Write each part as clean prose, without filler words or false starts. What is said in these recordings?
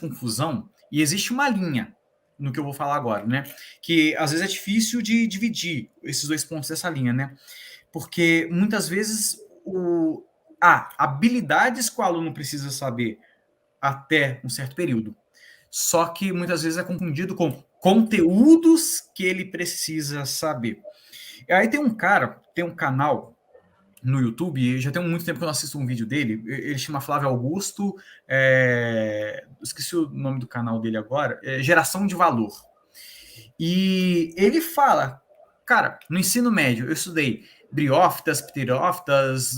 confusão, e existe uma linha no que eu vou falar agora, né? Que às vezes é difícil de dividir esses dois pontos dessa linha, né? Porque muitas vezes há habilidades que o aluno precisa saber até um certo período. Só que muitas vezes é confundido com conteúdos que ele precisa saber. E aí tem um cara, tem um canal no YouTube, já tem muito tempo que eu não assisto um vídeo dele, ele chama Flávio Augusto, esqueci o nome do canal dele agora, Geração de Valor. E ele fala, cara, no ensino médio eu estudei briófitas, pterófitas,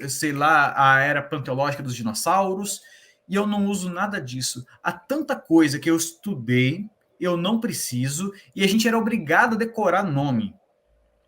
sei lá, a era paleontológica dos dinossauros, e eu não uso nada disso. Há tanta coisa que eu estudei, eu não preciso, e a gente era obrigado a decorar nome.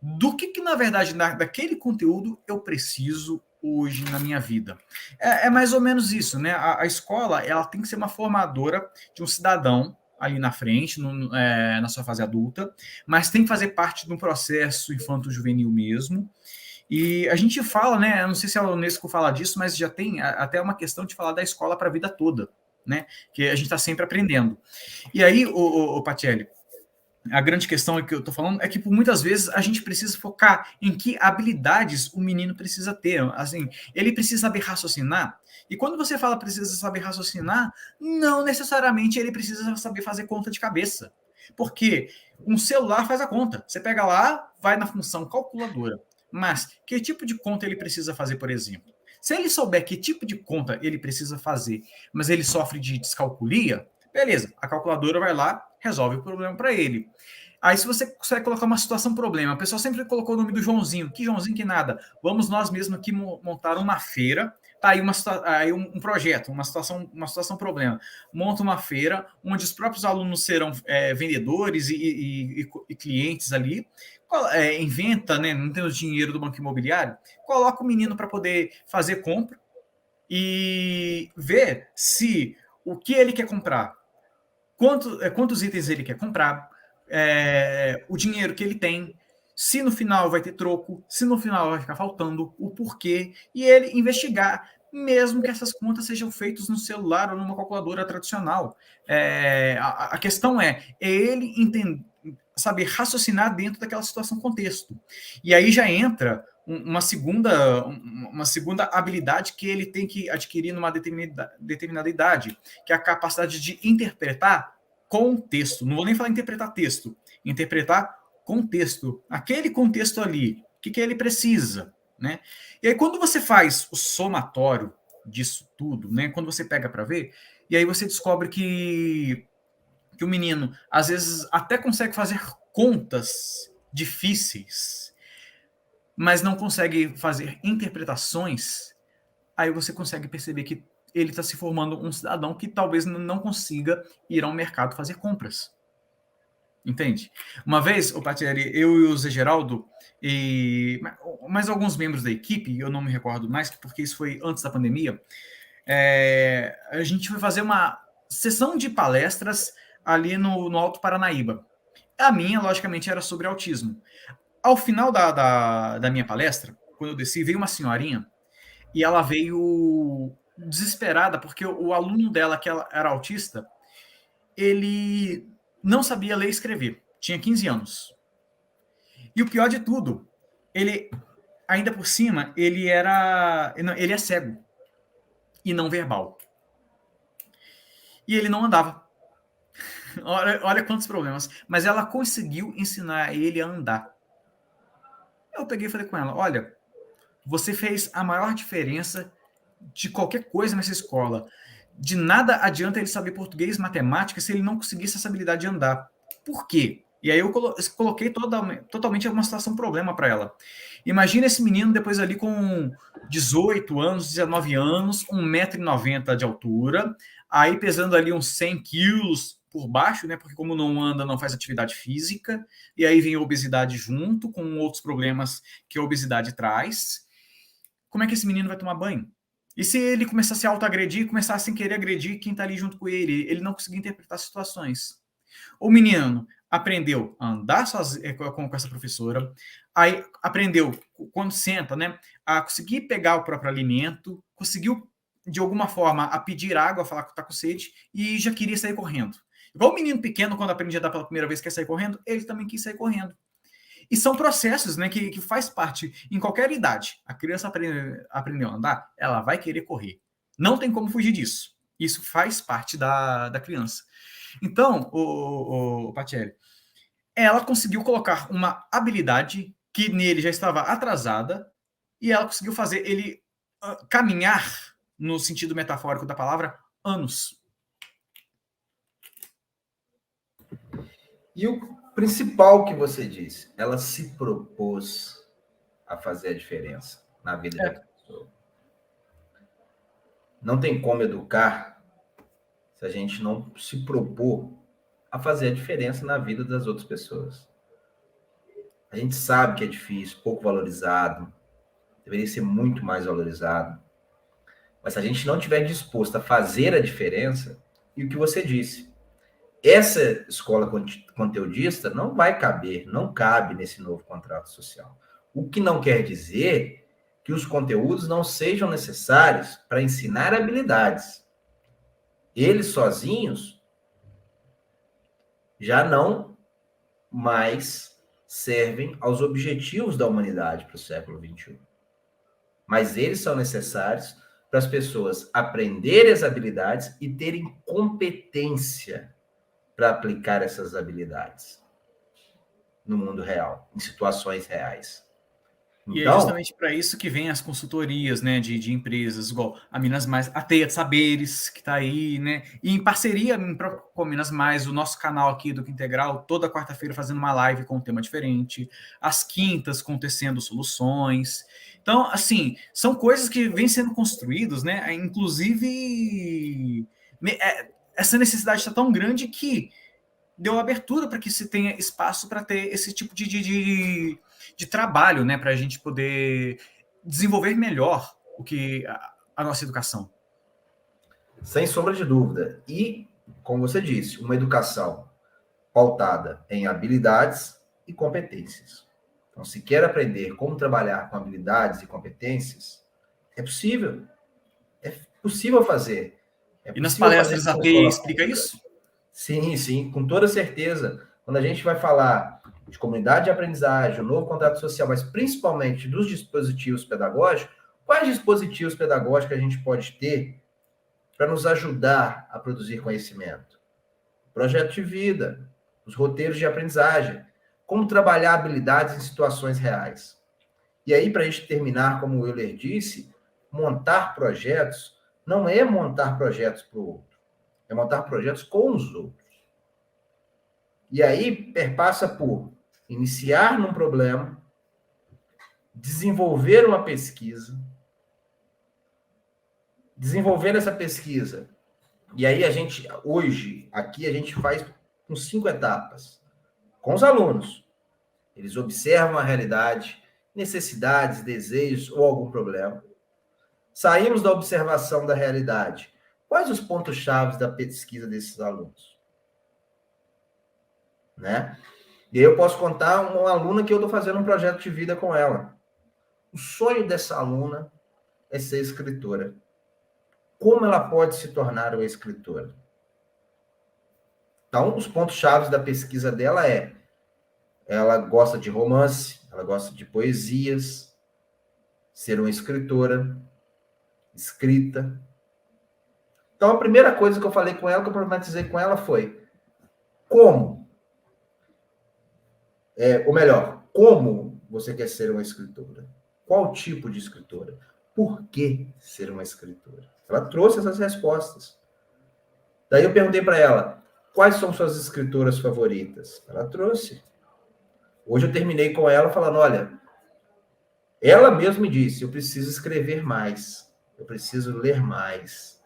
Do que na verdade, daquele conteúdo eu preciso hoje na minha vida? É mais ou menos isso, né? A escola, ela tem que ser uma formadora de um cidadão ali na frente, na sua fase adulta, mas tem que fazer parte de um processo infanto-juvenil mesmo. E a gente fala, né? Eu não sei se a Unesco fala disso, mas já tem até uma questão de falar da escola para a vida toda, né? Que a gente está sempre aprendendo. E aí, o Patielli, a grande questão que eu estou falando é que por muitas vezes a gente precisa focar em que habilidades o menino precisa ter. Assim, ele precisa saber raciocinar. E quando você fala precisa saber raciocinar, não necessariamente ele precisa saber fazer conta de cabeça. Porque um celular faz a conta. Você pega lá, vai na função calculadora. Mas que tipo de conta ele precisa fazer, por exemplo? Se ele souber que tipo de conta ele precisa fazer, mas ele sofre de descalculia, beleza, a calculadora vai lá, resolve o problema para ele. Aí, se você consegue colocar uma situação problema, a pessoa sempre colocou o nome do Joãozinho. Que Joãozinho que nada. Vamos nós mesmos aqui montar uma feira. Tá aí, um projeto, uma situação problema. Monta uma feira onde os próprios alunos serão vendedores e clientes ali. Inventa, né, não tem o dinheiro do banco imobiliário, coloca o menino para poder fazer compra e ver se o que ele quer comprar, quantos itens ele quer comprar, o dinheiro que ele tem, se no final vai ter troco, se no final vai ficar faltando, o porquê, e ele investigar, mesmo que essas contas sejam feitas no celular ou numa calculadora tradicional. A questão é ele saber raciocinar dentro daquela situação, contexto. E aí já entra uma segunda habilidade que ele tem que adquirir numa determinada idade, que é a capacidade de interpretar contexto. Não vou nem falar interpretar texto, interpretar contexto. Aquele contexto ali, o que ele precisa, né? E aí, quando você faz o somatório disso tudo, né? Quando você pega para ver, e aí você descobre que o menino, às vezes, até consegue fazer contas difíceis, mas não consegue fazer interpretações, aí você consegue perceber que ele está se formando um cidadão que talvez não consiga ir ao mercado fazer compras. Entende? Uma vez, o Patieri, eu e o Zé Geraldo, e mais alguns membros da equipe, eu não me recordo mais, porque isso foi antes da pandemia, a gente foi fazer uma sessão de palestras ali no Alto Paranaíba. A minha, logicamente, era sobre autismo. Ao final da minha palestra, quando eu desci, veio uma senhorinha e ela veio desesperada porque o aluno dela, que era autista, ele não sabia ler e escrever. Tinha 15 anos. E o pior de tudo, ele, ainda por cima, ele é cego e não verbal. E ele não andava. Olha quantos problemas. Mas ela conseguiu ensinar ele a andar. Eu peguei e falei com ela, olha, você fez a maior diferença de qualquer coisa nessa escola. De nada adianta ele saber português, matemática, se ele não conseguisse essa habilidade de andar. Por quê? E aí eu coloquei totalmente uma situação problema para ela. Imagina esse menino depois ali com 18 anos, 19 anos, 1,90 m de altura, aí pesando ali uns 100 quilos por baixo, né? Porque como não anda, não faz atividade física, e aí vem a obesidade junto, com outros problemas que a obesidade traz. Como é que esse menino vai tomar banho? E se ele começar a se autoagredir, começar a sem querer agredir quem está ali junto com ele não conseguir interpretar situações. O menino aprendeu a andar sozinho com essa professora, aí aprendeu, quando senta, né, a conseguir pegar o próprio alimento, conseguiu de alguma forma, a pedir água, a falar que está com sede, e já queria sair correndo. Igual o menino pequeno, quando aprende a dar pela primeira vez, quer sair correndo, ele também quis sair correndo. E são processos, né, que faz parte, em qualquer idade. A criança aprendeu a andar, ela vai querer correr. Não tem como fugir disso. Isso faz parte da criança. Então, o Patielli, ela conseguiu colocar uma habilidade que nele já estava atrasada e ela conseguiu fazer ele caminhar, no sentido metafórico da palavra, anos. E o principal que você disse, ela se propôs a fazer a diferença na vida da pessoa. Não tem como educar se a gente não se propor a fazer a diferença na vida das outras pessoas. A gente sabe que é difícil, pouco valorizado, deveria ser muito mais valorizado. Mas se a gente não estiver disposto a fazer a diferença, e o que você disse, essa escola conteudista não vai caber, não cabe nesse novo contrato social. O que não quer dizer que os conteúdos não sejam necessários para ensinar habilidades. Eles sozinhos já não mais servem aos objetivos da humanidade para o século XXI. Mas eles são necessários para as pessoas aprenderem as habilidades e terem competência para aplicar essas habilidades no mundo real, em situações reais. E é justamente para isso que vem as consultorias, né, de empresas, igual a Minas Mais, a Teia de Saberes, que está aí, né, e em parceria com a Minas Mais, o nosso canal aqui do Integral, toda quarta-feira fazendo uma live com um tema diferente, às quintas acontecendo soluções. Então, assim, são coisas que vêm sendo construídas, né, inclusive essa necessidade está tão grande que deu abertura para que se tenha espaço para ter esse tipo de trabalho, né, para a gente poder desenvolver melhor o que a nossa educação. Sem sombra de dúvida. E, como você disse, uma educação pautada em habilidades e competências. Então, se quer aprender como trabalhar com habilidades e competências, é possível. É possível fazer. E nas palestras a Teia explica isso? Sim, sim, com toda certeza. Quando a gente vai falar de comunidade de aprendizagem, o novo contrato social, mas principalmente dos dispositivos pedagógicos, quais dispositivos pedagógicos a gente pode ter para nos ajudar a produzir conhecimento? Projeto de vida, os roteiros de aprendizagem, como trabalhar habilidades em situações reais. E aí, para a gente terminar, como o Euler disse, montar projetos não é montar projetos para o outro, é montar projetos com os outros. E aí perpassa por iniciar num problema, desenvolver uma pesquisa, desenvolver essa pesquisa. E aí a gente, hoje, aqui a gente faz com 5 etapas. Com os alunos. Eles observam a realidade, necessidades, desejos ou algum problema. Saímos da observação da realidade. Quais os pontos-chave da pesquisa desses alunos? Né? E aí eu posso contar uma aluna que eu estou fazendo um projeto de vida com ela. O sonho dessa aluna é ser escritora. Como ela pode se tornar uma escritora? Então, os pontos-chave da pesquisa dela ela gosta de romance, ela gosta de poesias, ser uma escritora, escrita. Então, a primeira coisa que eu falei com ela, que eu problematizei com ela foi como? Ou melhor, como você quer ser uma escritora? Qual tipo de escritora? Por que ser uma escritora? Ela trouxe essas respostas. Daí eu perguntei para ela, quais são suas escritoras favoritas? Ela trouxe. Hoje eu terminei com ela falando, olha, ela mesma me disse, eu preciso escrever mais, eu preciso ler mais.